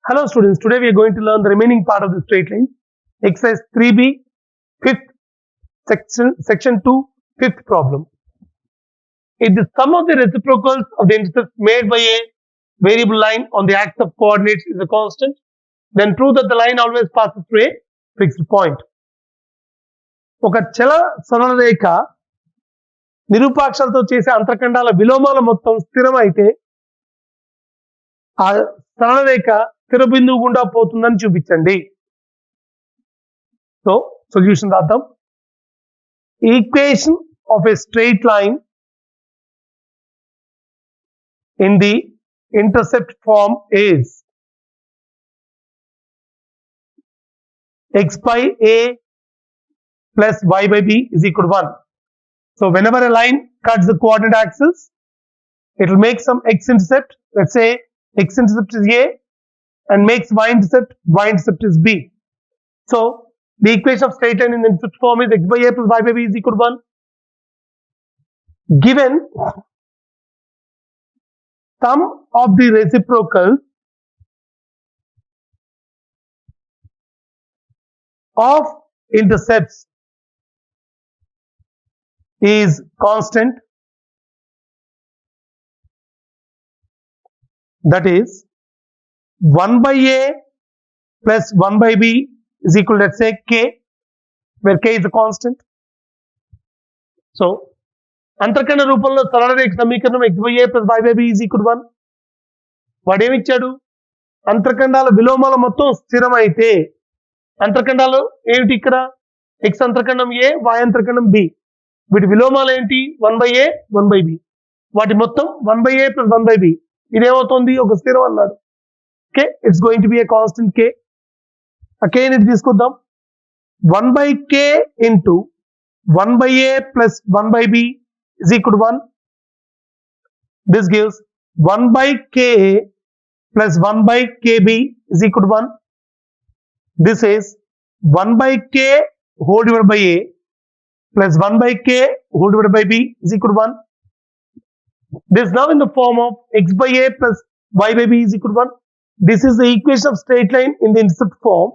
Hello students, today we are going to learn the remaining part of the straight line. Exercise 3B, 5th section 2, 5th problem. If the sum of the reciprocals of the intercepts made by a variable line on the axis of coordinates is a constant, then prove that the line always passes through a fixed point. ఒక చల సరళ రేఖ నిరూపాక్షాలతో చేసే అంతర్ఖండాల విలోమాల మొత్తం స్థిరమైతే ఆ సరళ రేఖ స్థిర బిందువు గుండా పోతుందని చూపించండి. సో సొల్యూషన్ రాద్దాం. Equation of A straight line in the intercept form is x by a plus y by b is equal to 1. So whenever a line cuts the coordinate axis, it will make some x-intercept. Let's say x-intercept is a and makes y-intercept is b. So the equation of straight line in the intercept form is x by a plus y by b is equal to 1. Given sum of the reciprocals of intercepts is constant, that is 1 by a plus 1 by b is equal to, let's say, k, where k is a constant. So అంతర్ఖండ రూపంలో సరళ రేఖ సమీకరణం x by a plus y by b is equal to 1. వాడు ఏమి ఇచ్చాడు? అంతర్ఖండాల విలోమాల మొత్తం స్థిరమైతే, అంతర్ఖండాలు ఏమిటి ఇక్కడ? x అంతర్ఖండం a, y అంతర్ఖండం b. వీటి విలోమాలు ఏంటి? 1 by a 1 by b. వాటి మొత్తం 1 by a plus 1 by b. ఇదేమవుతుంది? ఒక స్థిరం అన్నాడు. Okay, it's going to be a constant k. ఆ k ని తీసుకుందాం. 1 by k into 1 by a plus 1 by b is equal to 1. This gives 1 by ka plus 1 by kb is equal to 1. This is 1 by k whole divided by a plus 1 by k whole divided by b is equal to 1. This is now in the form of x by a plus y by b is equal to 1. This is the equation of straight line in the intercept form.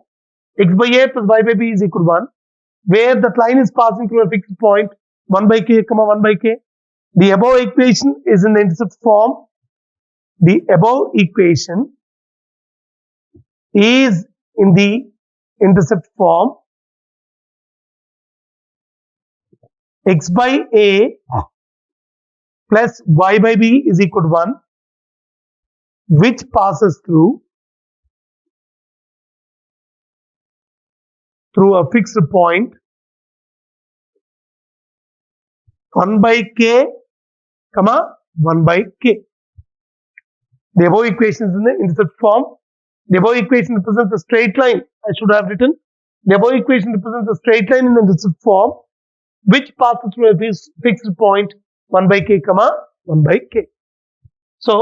X by a plus y by b is equal to 1, where that line is passing through a fixed point 1 by k, 1 by k. The above equation is in the intercept form. The above equation is in the intercept form. X by a plus y by b is equal to 1, which passes through a fixed point 1 by k, 1 by k. The above equation is in the intercept form. The above equation represents a straight line. I should have written. The above equation represents a straight line in the intercept form, which passes through a fixed point 1 by k, 1 by k. So,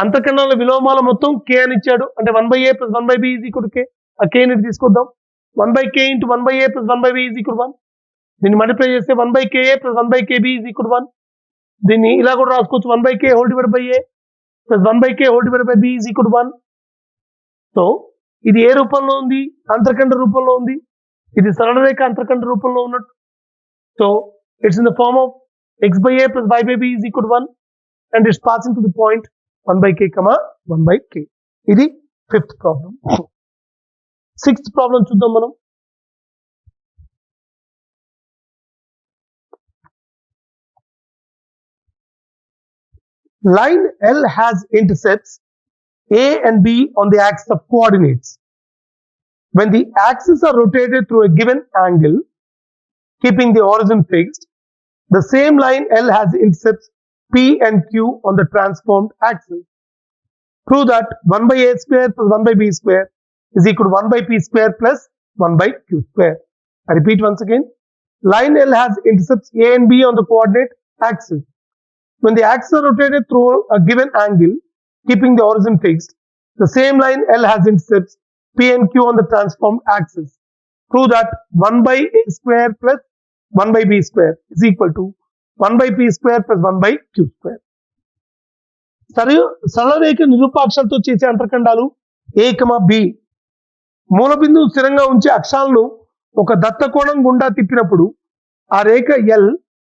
అంతర్ఖండాల విలోమాల మొత్తం k అని ఇచ్చాడు. అంటే 1 by a plus 1 by b is equal to k. ఆ k ని తీసుకొద్దాం. 1 by k into 1 by a plus 1 by b is equal to 1. దీన్ని multiply చేస్తే 1 by ka plus 1 by kb is equal to 1. దీన్ని ఇలా కూడా రాసుకోవచ్చు. 1 by k whole divided by a plus 1 by k whole divided by b is equal to 1. So ఇది ఏ రూపంలో ఉంది? అంతర్ఖండ రూపంలో ఉంది. ఇది సరళ రేఖ అంతర్ఖండ రూపంలో ఉన్నట్టు. So it's in the form of x by a plus y by b is equal to 1 and it's passing to the point 1 by k, 1 by k. ఇది 5th ప్రాబ్లం. 6th ప్రాబ్లం చూద్దాం మనం. Line L has intercepts A and B on the axis of coordinates. When the axes are rotated through a given angle, keeping the origin fixed, the same line L has intercepts P and Q on the transformed axis. Prove that 1 by a square plus 1 by b square is equal to 1 by p square plus 1 by q square. I repeat once again. Line L has intercepts A and B on the coordinate axis. When the axes are rotated through a given angle, keeping the origin fixed, the same line L has intercepts P and Q on the transformed axis. Prove that 1 by a square plus 1 by b square is equal to 1 by p square plus 1 by q square. సరళ రేఖ నిరూపాక్షాలతో చేసే అంతర్ఖండాలు A, B మూల బిందువు స్థిరంగా ఉంచే అక్షాలను ఒక దత్తకోణం గుండా తిప్పినప్పుడు ఆ రేఖ L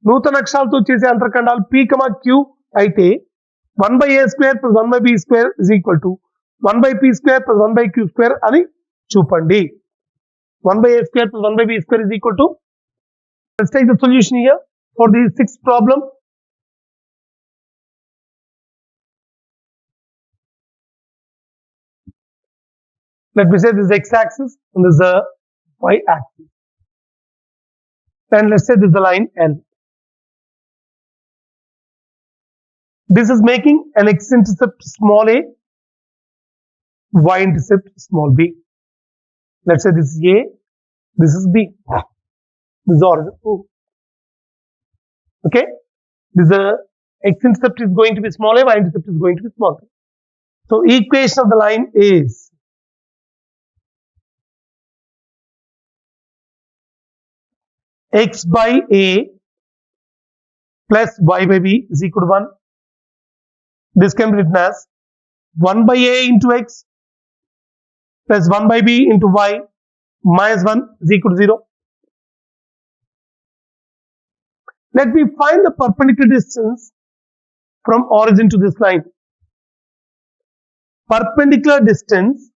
నూతన అక్షాలతో చేసే అంతర్ఖండాలు P, Q అయితే 1/a² + 1/b² = 1/p² + 1/q² అని చూపండి. 1/a² + 1/b² = let's take the solution here for the sixth problem. Let me say this is x-axis and this is the y-axis. And let's say this is the line L. This is making an x-intercept small a, y-intercept small b. Let's say this is A, this is B. This is origin O. Okay? This is the x-intercept is going to be small a, y-intercept is going to be small b. So equation of the line is x by a plus y by b is equal to 1. This can be written as 1 by a into x plus 1 by b into y minus 1 is equal to 0. Let me find the perpendicular distance from origin to this line. Perpendicular distance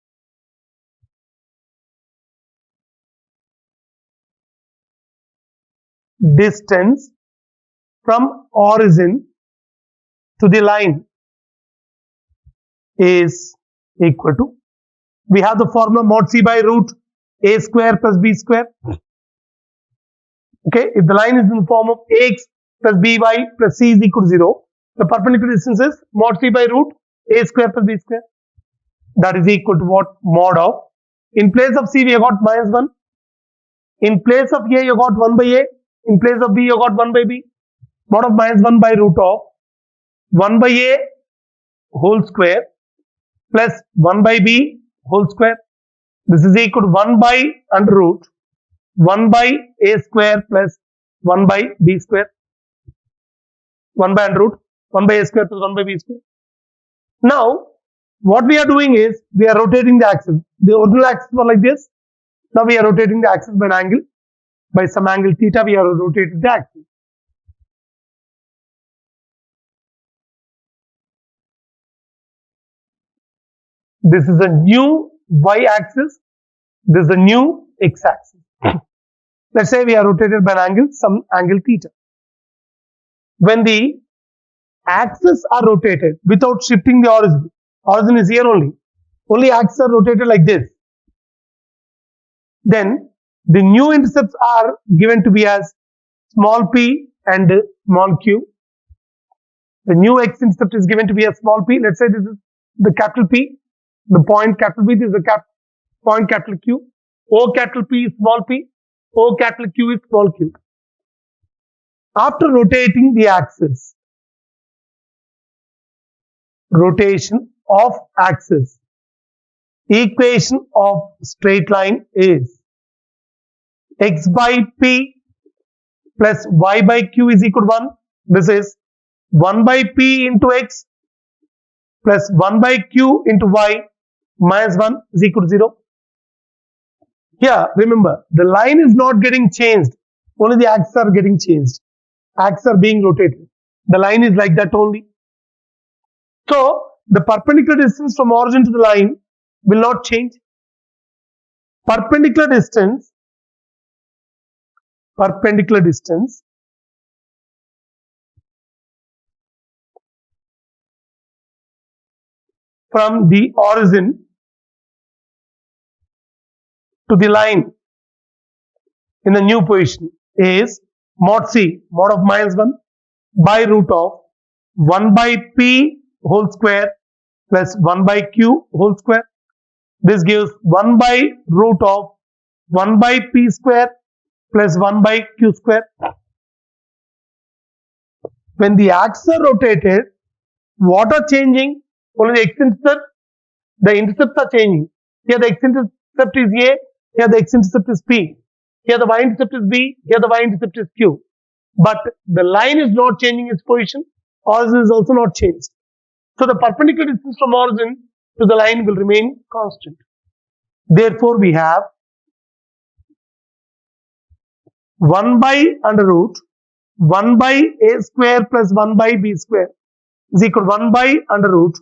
from origin to the line is equal to, we have the formula mod c by root a square plus b square. Okay, if the line is in the form of ax plus by plus c is equal to 0, the perpendicular distance is mod c by root a square plus b square. That is equal to what? Mod of, in place of c we have got minus 1, in place of a you got 1 by a, in place of b you got 1 by b. Mod of minus 1 by root of 1 by a whole square plus 1 by b whole square. This is equal to 1 by under root 1 by a square plus 1 by b square. 1 by under root 1 by a square plus 1 by b square. Now, what we are doing is we are rotating the axis. The original axis was like this. Now we are rotating the axis by an angle. By some angle theta, we are rotating the axis. This is a new y-axis. This is a new x-axis. Let's say we are rotated by an angle, some angle theta. When the axes are rotated without shifting the origin is here only axes are rotated like this. Then the new intercepts are given to be as small p and small q. The new x-intercept is given to be as small p. Let's say this is the capital P, the point capital B, this is the point capital Q. O capital P is small p, O capital Q is small q. After rotating the axis, rotation of axis, equation of straight line is x by p plus y by q is equal to 1. This is 1 by p into x plus 1 by q into y minus 1 is equal to 0. Here, remember, the line is not getting changed. Only the axes are getting changed. Axes are being rotated. The line is like that only. So, the perpendicular distance from origin to the line will not change. Perpendicular distance from the origin to the line in the new position is mod c, mod of minus 1 by root of 1 by p whole square plus 1 by q whole square. This gives 1 by root of 1 by p square plus 1 by q square. When the axes are rotated, what are changing? Only the x-intercept, the intercepts are changing. Here the x-intercept is A, here the x-intercept is P. Here the y-intercept is B, here the y-intercept is Q. But the line is not changing its position, origin is also not changed. So the perpendicular distance from origin to the line will remain constant. Therefore, we have 1 by under root 1 by a square plus 1 by b square is equal to 1 by under root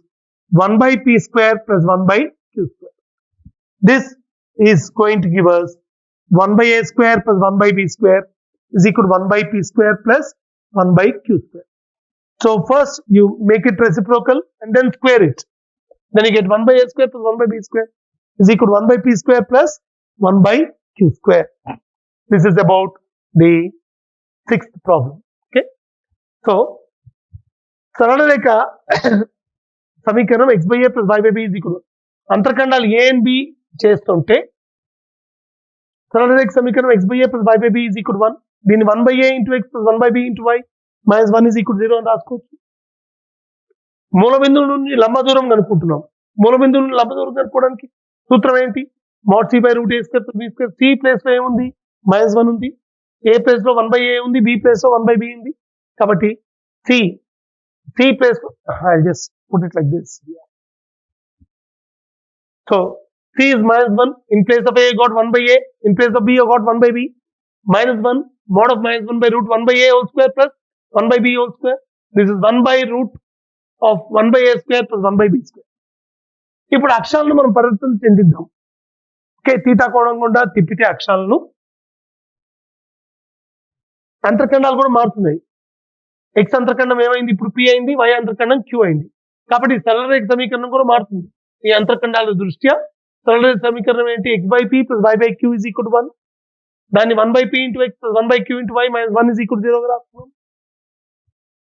1 by p square plus 1 by q square. This is going to give us 1 by a square plus 1 by b square is equal to 1 by p square plus 1 by q square. So first you make it reciprocal and then square it. Then you get 1 by a square plus 1 by b square is equal to 1 by p square plus 1 by q square. This is about the sixth problem. Okay. So, సరళ రేఖ సమీకరణం x by a plus y by b is equal to అంతర్ఖండాలు a and b చేస్తుంటే సరళ రేఖ సమీకరణం x by a plus y by b is equal to 1. దీన్ని 1 by a into x plus 1 by b into y minus 1 is equal to 0 అని రాసుకోవచ్చు. మూల బిందువు నుండి లంబ దూరం కనుక్కుంటున్నాం. మూల బిందువు నుండి లంబ దూరం కనుక్కోవడానికి సూత్రం ఏంటి? mod c by root a square plus b square. c place లో ఏముంది? -1 ఉంది. a ప్లేస్ లో 1 by a ఉంది. b ప్లేస్ లో 1 by b ఉంది. కాబట్టి c ప్లేస్ లో I'll just put it like this. So c is -1. In place of a, I got 1 by a. In place of b, I got 1 by b. -1 mod of -1 by root 1 by a whole square plus 1 by b whole square. This is 1 by root of 1 by a square plus 1 by b square. ఇప్పుడు అక్షరాలను మనం పరివర్తన చెందిద్దాం. Okay, theta కోణం గుండా తిప్పితే అక్షరాలను అంతర్ఖండాలు కూడా మారుతున్నాయి. x అంతర్ఖండం ఏమైంది? ఇప్పుడు p అయింది. y అంతర్ఖండం q అయింది. కాబట్టి సరళ రేఖ సమీకరణం కూడా మారుతుంది. ఈ అంతర్ఖండాల దృష్ట్యా సరళ రేఖ సమీకరణం ఏంటి? x by p plus y by q is equal to 1. దాన్ని 1 by p into x plus 1 by q into y minus 1 is equal to 0 గా రాస్తున్నాం.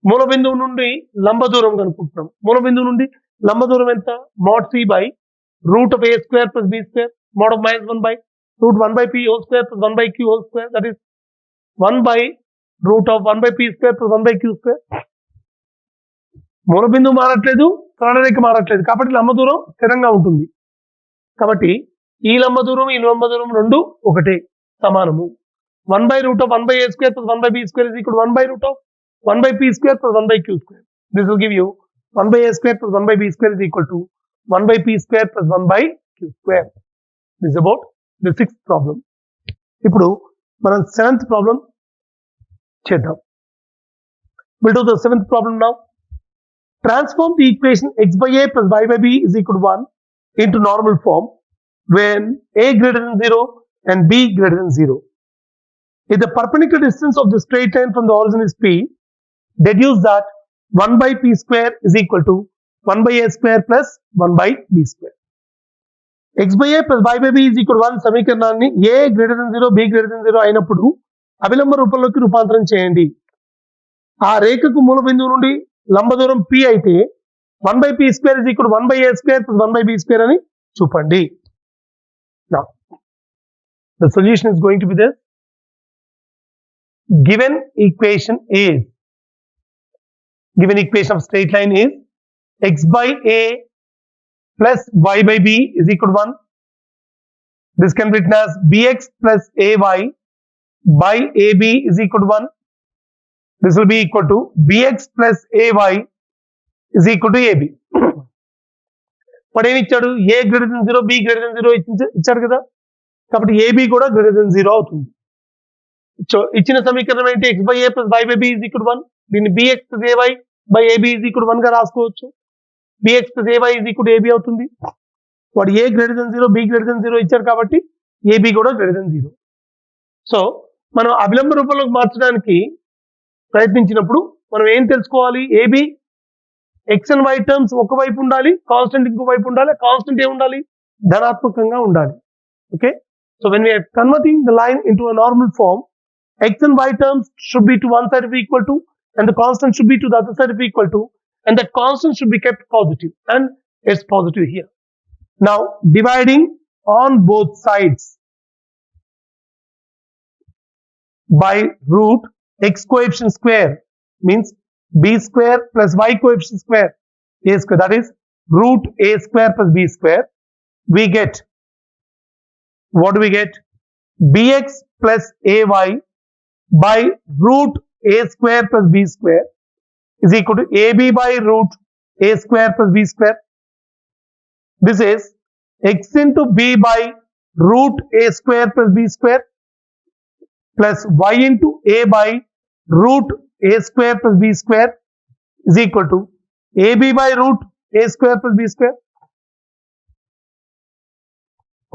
మూల బిందువు నుండి లంబ దూరం కనుక్కుంటున్నాం. మూల బిందువు నుండి లంబ దూరం ఎంత? mod c by root of a square plus b square mod of -1 by root 1 by p whole square plus 1 by q whole square, that is 1 by root of 1 by p square plus 1 by q square. మూల బిందువు మారట్లేదు, సరళ రేఖ మారట్లేదు, కాబట్టి లంబ దూరం స్థిరంగా ఉంటుంది. కాబట్టి ఈ లంబ దూరం ఈ లంబ దూరం రెండు ఒకటే, సమానము. 1 by root of 1 by a square plus 1 by b square is equal to 1 by root of 1 by p square plus 1 by q square. This will give you 1 by a square plus 1 by b square is equal to 1 by p square plus 1 by q square. This is about the sixth problem. ఇప్పుడు మనం seventh problem చేద్దాం. We'll do the seventh problem now. Transform the equation x by a plus y by b is equal to 1 into normal form when a greater than 0 and b greater than 0. If the perpendicular distance of the straight line from the origin is p, deduce that 1 by p square is equal to 1 by a square plus 1 by b square. x by a plus y by b is equal to 1 సమీకరణాన్ని a greater than 0, b greater than 0 అయినప్పుడు అభిలంబ రూపంలోకి రూపాంతరం చేయండి. ఆ రేఖకు మూల బిందువు నుండి లంబ దూరం p అయితే 1 by p square is equal to 1 by a square plus 1 by b square అని చూపండి. Now, the solution is going to be this. Given equation of straight line is x by a plus y by b is equal to 1. This can be written as bx plus ay by ab is equal to 1. This will be equal to bx plus ay is equal to ab. వాడు ఏమి ఇచ్చాడు? a greater than 0, b greater than 0 ఇచ్చాడు కదా, కాబట్టి ab కూడా greater than 0 అవుతుంది. ఇచ్చిన సమీకరణం ఏంటి? x by a plus y by b is equal to 1. దీన్ని bx plus ay by ab is equal to 1 గా రాసుకోవచ్చు. bx plus ay is equal to ab అవుతుంది. వాడు a greater than 0, b greater than 0 ఇచ్చారు కాబట్టి ab కూడా greater than 0. So మనం అభిలంబ రూపంలోకి మార్చడానికి ప్రయత్నించినప్పుడు మనం ఏం తెలుసుకోవాలి? ab x and y terms ఒకవైపు ఉండాలి, కాన్స్టెంట్ ఇంకో వైపు ఉండాలి. కాన్స్టెంట్ ఏమి ఉండాలి? ధనాత్మకంగా ఉండాలి. Okay, so when we are converting the line into a normal form, x and y terms should be to one side of equal to and the constant should be to the other side of equal to, and that constant should be kept positive, and it's positive here. Now dividing on both sides by root x coefficient square means b square plus y coefficient square a square, that is root a square plus b square. We get, what do we get? bx plus ay by root a square plus b square is equal to ab by root a square plus b square. This is x into b by root a square plus b square plus y into a by root a square plus b square is equal to ab by root a square plus b square.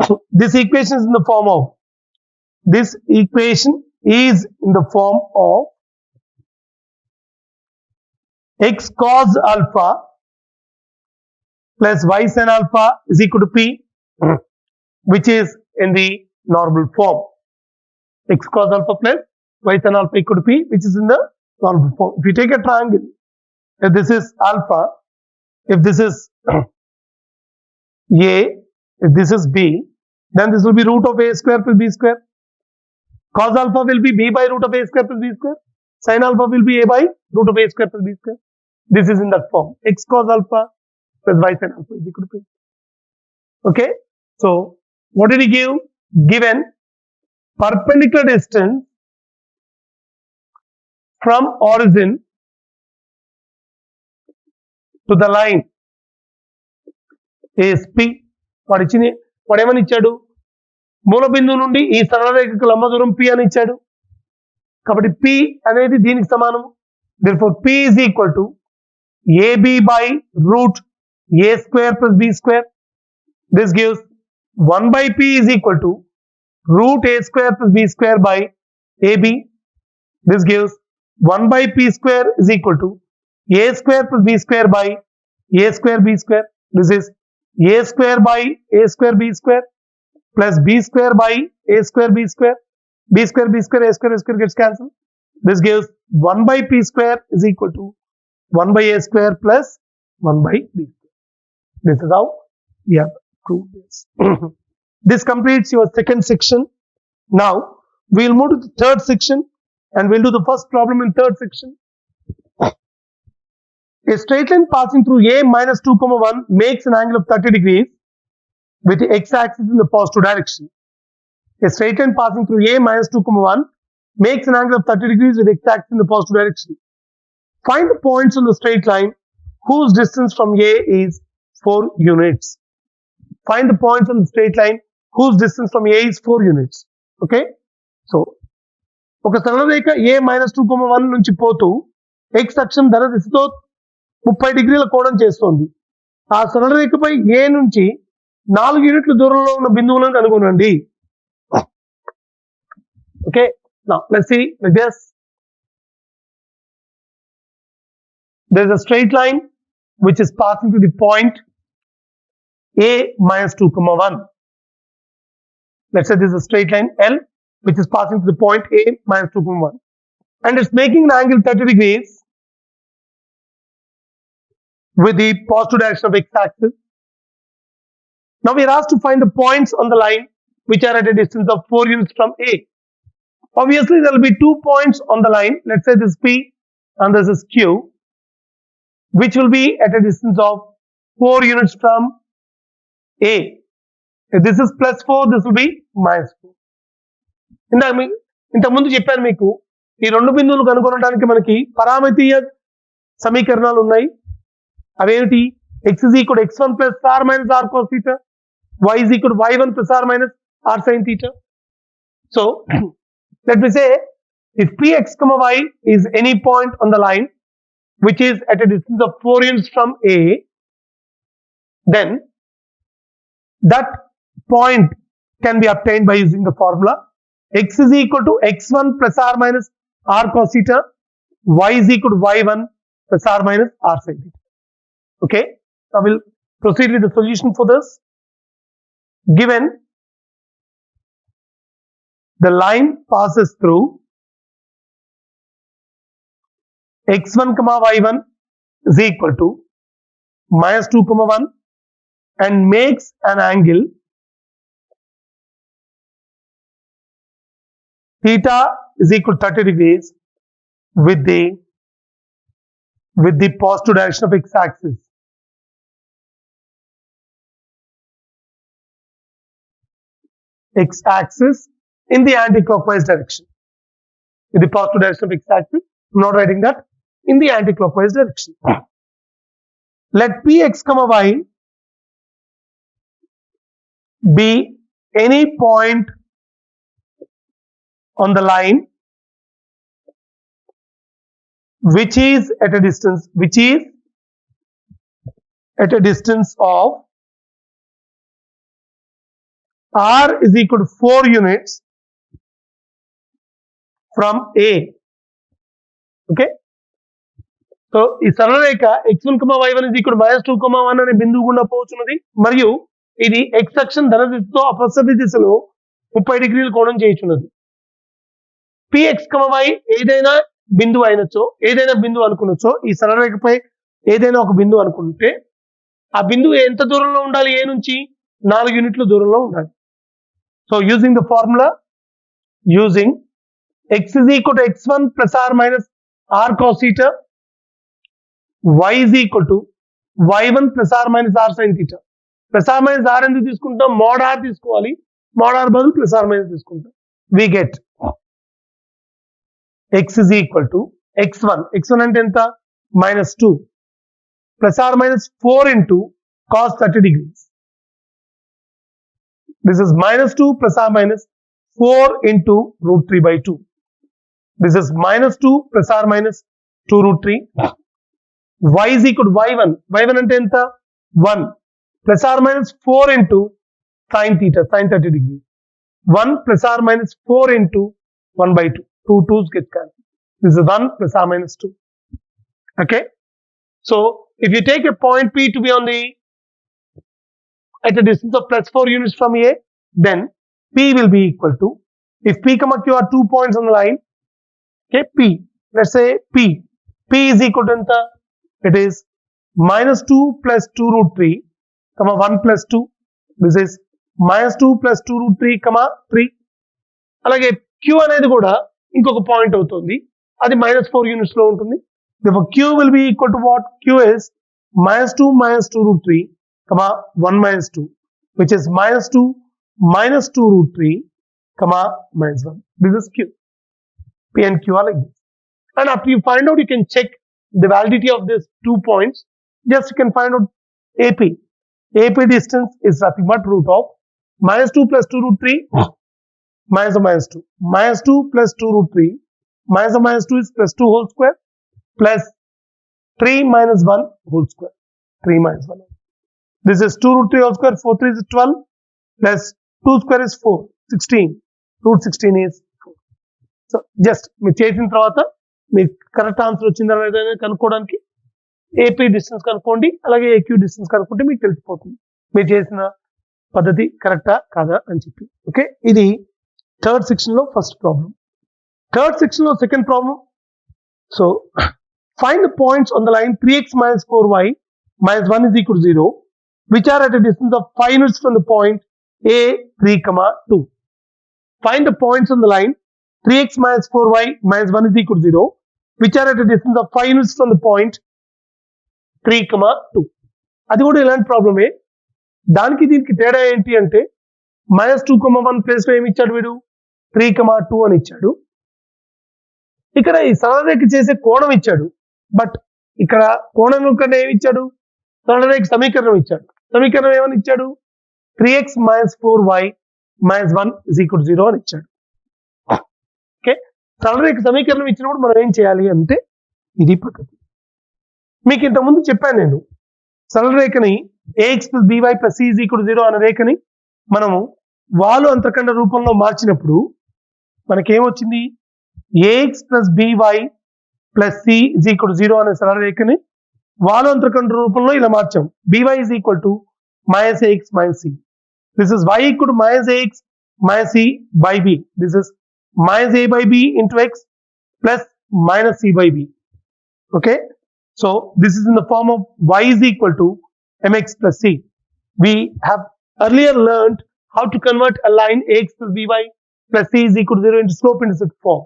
So this equation is in the form of x cos alpha plus y sin alpha is equal to p, which is in the normal form. X cos alpha plus y sin alpha equal to p, which is in the normal form. If you take a triangle, if this is alpha, if this is a, if this is b, then this will be root of a square plus b square. Cos alpha will be b by root of a square plus b square. Sin alpha will be a by root of a square plus b square. This is in that form. X cos alpha plus y sin alpha is equal to p. Okay. So what did he give? Given perpendicular distance from origin to the line is p. వాడేమని ఇచ్చాడు? మూల బిందువు నుండి ఈ సరళ రేఖకు లంబ దూరం p అని ఇచ్చాడు. కాబట్టి p అనేది దీనికి సమానం. Therefore p is equal to ab by root a square plus b square. This gives 1 by p is equal to root a square plus b square by ab. This gives 1 by p square is equal to a square plus b square by a square b square. This is a square by a square b square plus b square by a square b square. B square b square a square gets cancelled. This gives 1 by p square is equal to 1 by a square plus 1 by b square. This is how we have proved this. This completes your second section. Now we will move to the third section and we'll do the first problem in third section. A straight line passing through a minus 2, 1 makes an angle of 30 degrees with the x-axis in the positive direction. A straight line passing through a minus 2, 1 makes an angle of 30 degrees with x-axis in the positive direction. Find the points on the straight line whose distance from a is 4 units. Find the points on the straight line whose distance from a is 4 units. Okay? So, ఒక సరళ రేఖ a minus 2, 1 నుంచి పోతూ x అక్షం ధర దిశతో 30 డిగ్రీల కోణం చేస్తోంది. ఆ సరళ రేఖపై a నుంచి 4 యూనిట్ల దూరంలో ఉన్న బిందువులను కనుగొనండి. Okay, now let's see like this. There is a straight line which is passing to the point a minus 2, 1. Let's say this is a straight line L which is passing to the point a minus 2, 1. And it's making an angle 30 degrees with the positive direction of x-axis. Now we are asked to find the points on the line which are at a distance of 4 units from A. Obviously, there will be 2 points on the line. Let's say this is P and this is Q, which will be at a distance of 4 units from A. If this is plus 4, this will be minus 4. ఇంతకుముందు చెప్పాను మీకు ఈ రెండు బిందువులు కనుగొనడానికి మనకి పరామితీయ సమీకరణాలు ఉన్నాయి. అవేంటి? x is equal to x1 plus r minus r cos theta, y is equal to y1 plus r minus r sin theta. So let me say if px comma y is any point on the line which is at a distance of 4 units from A, then that point can be obtained by using the formula x is equal to x1 plus r minus r cos theta, y is equal to y1 plus r minus r sin theta. Okay, now we'll proceed with the solution for this. Given the line passes through x1 comma y1 is equal to minus 2 comma 1 and makes an angle theta is equal to 30 degrees with the positive direction of x-axis. X-axis in the anti-clockwise direction. With the positive direction of x-axis, I'm not writing that, in the anti-clockwise direction. Let px comma y be any point on the line which is at a distance of r is equal to 4 units from A. Okay. So ఈ సరళ రేఖ x1, y1 is equal to -2, 1 అనే బిందువు గుండా పోతున్నది మరియు ఇది x అక్షం ధన దిశతో అపసవ్య దిశలో 30 డిగ్రీల కోణం చేయుచున్నది. px, y ఏదైనా బిందువు అయినచో, ఏదైనా బిందువు అనుకునొచ్చో, ఈ సరళ రేఖపై ఏదైనా ఒక బిందువు అనుకుంటే ఆ బిందువు ఎంత దూరంలో ఉండాలి? A నుంచి 4 యూనిట్ల దూరంలో ఉండాలి. So using the formula, using x is equal to x1 plus r minus r cos theta, y is equal to y1 plus r minus r sin theta. Plus r minus r ఎందుకు తీసుకుంటాం? mod r తీసుకోవాలి. mod r బదులు plus r minus తీసుకుంటాం. We get x is equal to x1 అంటే ఎంత? -2 plus r minus 4 into cos 30 degrees. This is -2 plus r minus 4 into root 3 by 2. This is -2 plus r minus 2 root 3. Y is equal to y1. y1 ante enta? 1 plus r minus 4 into sin theta, sin 30 degrees. 1 plus r minus 4 into 1 by 2. 2 2's get cancelled. This is 1 plus r minus 2. Okay. So if you take a point P to be on the at a distance of plus 4 units from A, then P will be equal to, if P, Q are 2 points on the line, okay, P, let's say P is equal to anta? It is -2 plus 2 root 3, 1 plus 2. This is -2 plus 2 root 3, 3. అలాగే Q అనేది కూడా ఇంకొక point అవుతుంది, అది -4 units లో ఉంటుంది. Therefore Q will be equal to what? Q is -2 minus 2 root 3, 1 minus 2, which is -2 minus 2 root 3, -1. This is Q. P and Q are like this. And after you find out, you can check the validity of these 2 points. Just you can find out AP. AP distance is nothing but root of -2 plus 2 root 3 minus 2. -2 plus 2 root 3 minus 2 is plus 2 whole square plus 3 minus 1 whole square. 3 minus 1. This is 2 root 3 whole square. 4 3 is 12 plus 2 square is 4. 16. Root 16 is 4. So just మీరు చేసిన తర్వాత మీకు correct answer వచ్చిందా లేదా కనుక్కోవడానికి AP distance కనుక్కోండి, అలాగే AQ distance కనుక్కుంటే మీకు తెలిసిపోతుంది మీరు చేసిన పద్ధతి కరెక్టా కాదా అని చెప్పి. ఓకే, ఇది థర్డ్ సెక్షన్ లో ఫస్ట్ ప్రాబ్లం. థర్డ్ సెక్షన్ లో second problem. So find the points on the line 3x minus 4y minus 1 is equal to 0 which are at a distance of 5 units from the point A 3, 2. Find the points on the line 3x minus 4y minus 1 is equal to 0 which are at a distance of 5 units from the point 3, 2. అది కూడా ఇలాంటి ప్రాబ్లమే. దానికి దీనికి తేడా ఏంటి అంటే -2, 1 place లో ఏమి ఇచ్చాడు వీడు? 3, 2 అని ఇచ్చాడు. ఇక్కడ ఈ సరళరేఖ చేసే కోణం ఇచ్చాడు, బట్ ఇక్కడ కోణం కన్నా ఏమి ఇచ్చాడు? సరళరేఖ సమీకరణం ఇచ్చాడు. సమీకరణం ఏమని ఇచ్చాడు? 3x minus 4y minus 1 is equal to 0 అని ఇచ్చాడు. ఓకే, సరళరేఖ సమీకరణం ఇచ్చినప్పుడు మనం ఏం చేయాలి అంటే ఇది పద్ధతి. మీకు ఇంతకుముందు చెప్పాను నేను, సరళరేఖని ax plus by plus c is equal to 0 అనే రేఖని మనము వాలు అంతర్ఖండ రూపంలో మార్చినప్పుడు మనకేమొచ్చింది? ax plus by plus c is equal to 0 అనే సరళరేఖని వాలు అంతర్ఖండ రూపంలో ఇలా మార్చాం. by is equal to minus ax minus c. This is y equal to minus ax minus c by b. This is minus a by b into x plus minus c by b. Okay, so this is in the form of y is equal to mx plus c. We have earlier learned how to convert a line ax plus by plus c is equal to 0 into slope intercept form.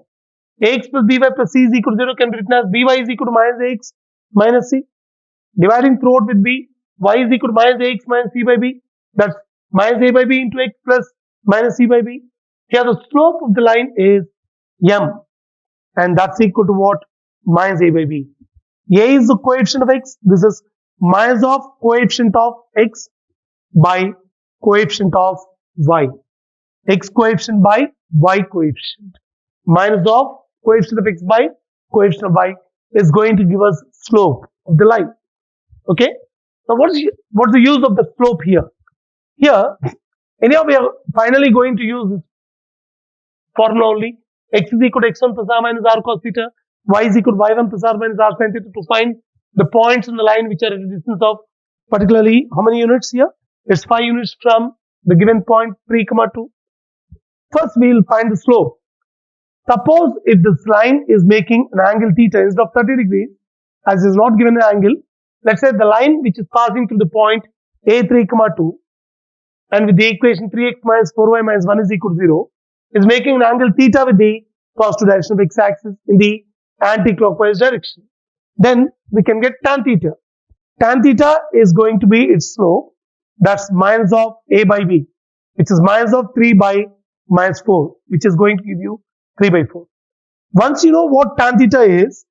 Ax plus by plus c is equal to 0 can be written as by is equal to minus ax minus c. Dividing throughout with b, y is equal to minus ax minus c by b. That's minus a by b into x plus minus c by b. Here the slope of the line is m, and that's equal to what? Minus a by b. A is the coefficient of x. This is minus of coefficient of x by coefficient of y. X coefficient by y coefficient minus of coefficient of x by coefficient of y is going to give us slope of the line. Okay. Now what's the use of the slope here? Here, anyhow, we are finally going to use this formula only. X is equal to x1 plus r minus r cos theta. Y is equal to y1 plus r minus r sin theta to find the points in the line which are at a distance of particularly how many units here? It's 5 units from the given point 3, 2. First, we will find the slope. Suppose if this line is making an angle theta instead of 30 degrees, as is not given an angle, let's say the line which is passing through the point A3, 2, and with the equation 3x minus 4y minus 1 is equal to 0, is making an angle theta with the positive direction of x-axis in the anti-clockwise direction. Then we can get tan theta. Tan theta is going to be its slope. That's minus of a by b, which is minus of 3 by minus 4, which is going to give you 3 by 4. Once you know what tan theta is,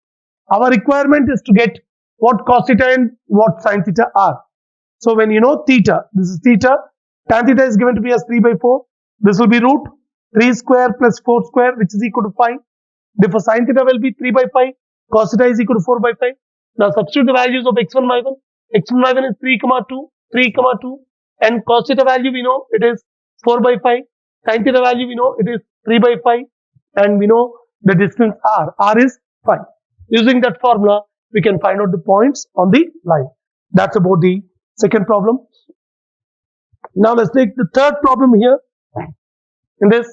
our requirement is to get what cos theta and what sin theta are. So when you know theta, this is theta, tan theta is given to be as 3 by 4. This will be root 3 square plus 4 square, which is equal to 5. Therefore, sin theta will be 3 by 5. Cos theta is equal to 4 by 5. Now substitute the values of x1, y1. x1, y1 is 3, 2, 3, 2. And cos theta value we know it is 4 by 5. Sin theta value we know it is 3 by 5. And we know the distance r. R is 5. Using that formula, we can find out the points on the line. That's about the second problem. Now let's take the third problem here. In this,